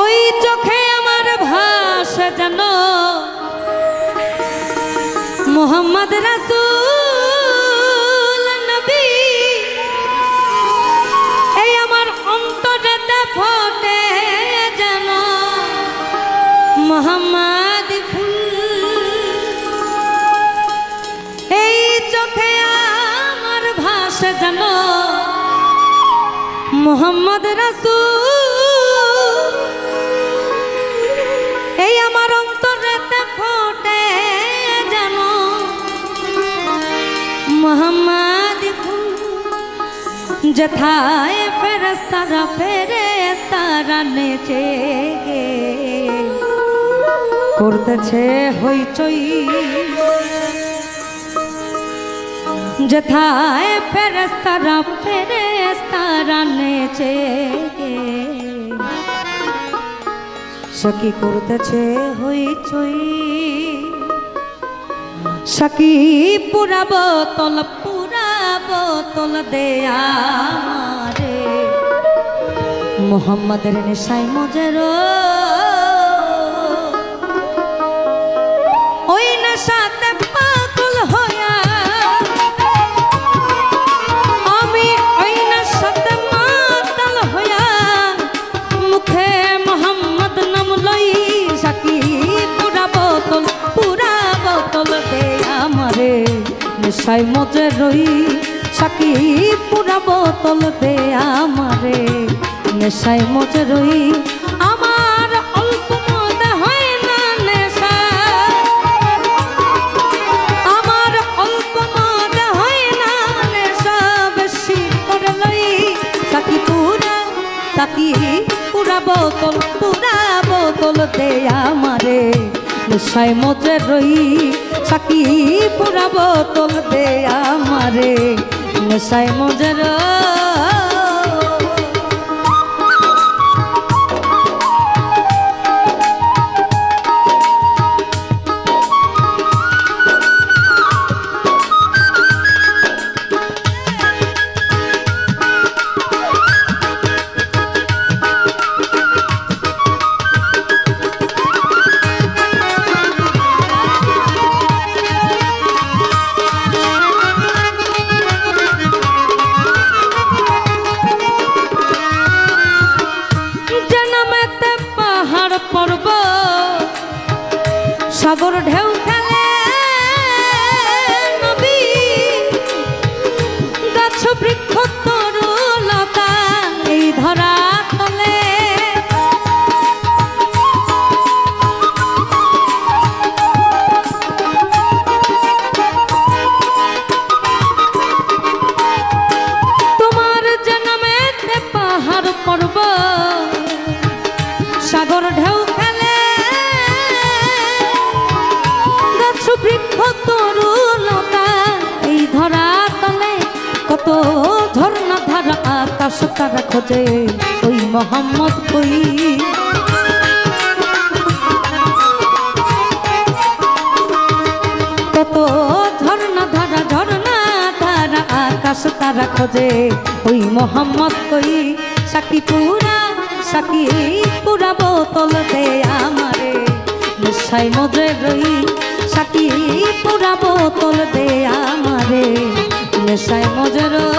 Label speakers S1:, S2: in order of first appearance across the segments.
S1: ওই চোখে আমার ভাষা জানো মোহাম্মদ রাসূল নবী, এই আমার অন্তরেতে ফোটে জানো মোহাম্মদ ফুল। এই চোখে আমার ভাষা জানো মোহাম্মদ রাসূল, এই আমার অন্তরেতে ফোটে জানো মোহাম্মদ ফুল। যেথায় ফেরেশতারা নেচে গে করতেছে হইচই, যেথায় ফেরেশতারা নেচে গে সখী করতেছে হইচই। সখী পুরা বোতল দেয়া আমারে মোহাম্মদের নেশায় মজের, ওই নেশাতে পাগল হইয়া আমি, ওই নেশাতে মাতাল হইয়া মুখে মোহাম্মদ নাম লই। সখী পুরা বোতল দেয়া আমারে নেশায় মজে রই। সখী পুরা বোতল দে আমারে নেশায় মজে রই। আমার অল্প মজা হয় না নেশা, আমার অল্প মজা হয় না নেশা বেশি করে লই। সখী পুরা বোতল দে আমারে নেশায় মজে রই। সখী পুরা বোতল দে আমারে নেশায় মজে রই। সাগর ঢেউ খেলে নবী, গাছ বৃক্ষ তরু লতা এই ধরা তলে। তোমার জন্মেতে পাহাড় পর্বত সাগর ঢেউ বৃক্ষ তরু লতা এই ধরা তলে। কত ঝর্ণা ধারা আকাশ তারা খোঁজে ওই মোহাম্মদ কই। কত ঝর্ণা ধারা আকাশ তারা খোঁজে ওই মোহাম্মদ কই। সখী পুরা বোতল দে আমারে নেশায় মজে রই। সখী পুরা বোতল দে আমারে নেশায় মজে রই।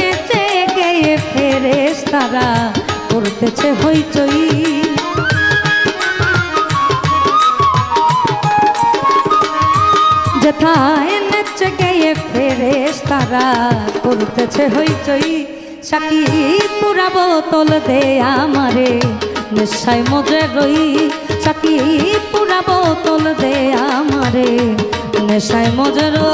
S1: নেচে গেয়ে ফেরেশতারা করতেছে হইচই। যেথায় নেচে গেয়ে ফেরেশতারা করতেছে হইচই। সাকি পুরা বোতল দে আমারে নেশায় মজে রই। সাকি পুরা বোতল দে আমারে নেশায় মজে রই।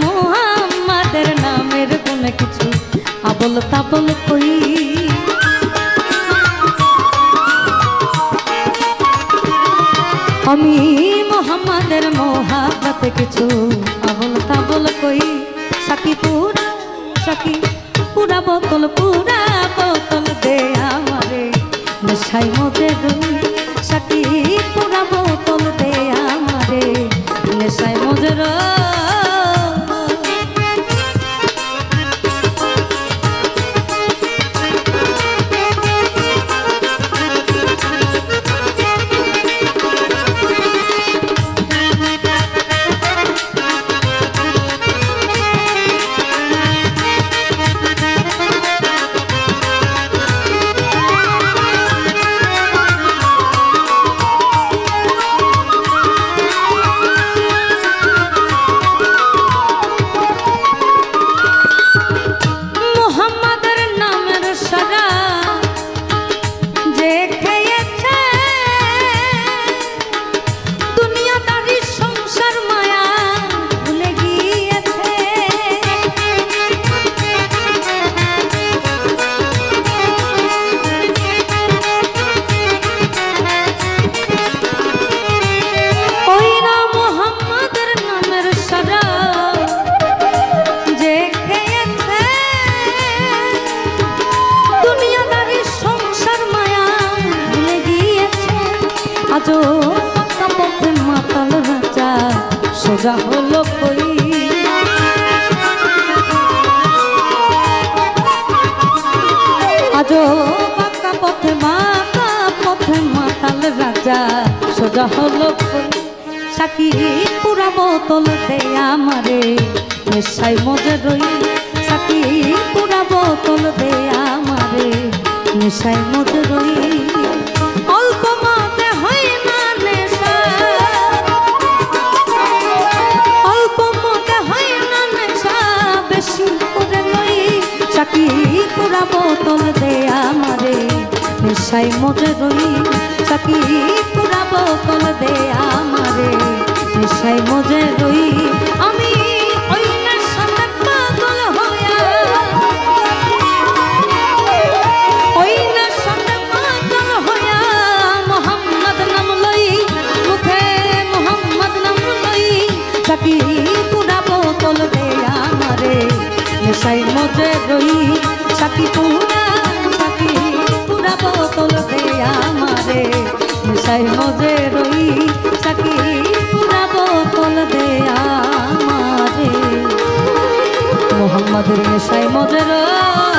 S1: মোহাম্মদের নামের গুণ কিছু আবল তাবল কই। আমি মোহাম্মদের মোহাব্বত কিছু আবল তাবল কই। সাকি পুরা বোতল দে আমারে নেশায় মজে রই। সাকি পুরা বোতল দে আমারে নেশায় মজে রই। আজো পথে মাতাল রাজা সোজা হলো কই। আজো বাঁকা পথে মাতাল রাজা সোজা হলো কই। সাকি পুরা বোতল দে আমারে নেশায় মজে রই। সাকি পুরা বোতল দে আমারে নেশায় মজে রই। অল্প মতে হয় না নেশা, অল্প মতে হয় না নেশা, বেশি করে লই। সাকি পুরা বোতল দে আমারে নেশায় মজে রই। সাকি পুরা বোতল দে আমারে নেশায় মজে রই। আমি ওই নেশাতে পাগল হইয়া, ওই নেশাতে পাগল হইয়া মোহাম্মদ নাম লই, মুখে মোহাম্মদ নাম লই। সাকি পুরা বোতল দে আমারে নেশায় মজে রই। সাকি পুরা বোতল দে আমারে নেশায় মজে রই। সাকি পুরা বোতল দে আমাদের নেশায় মজে রই।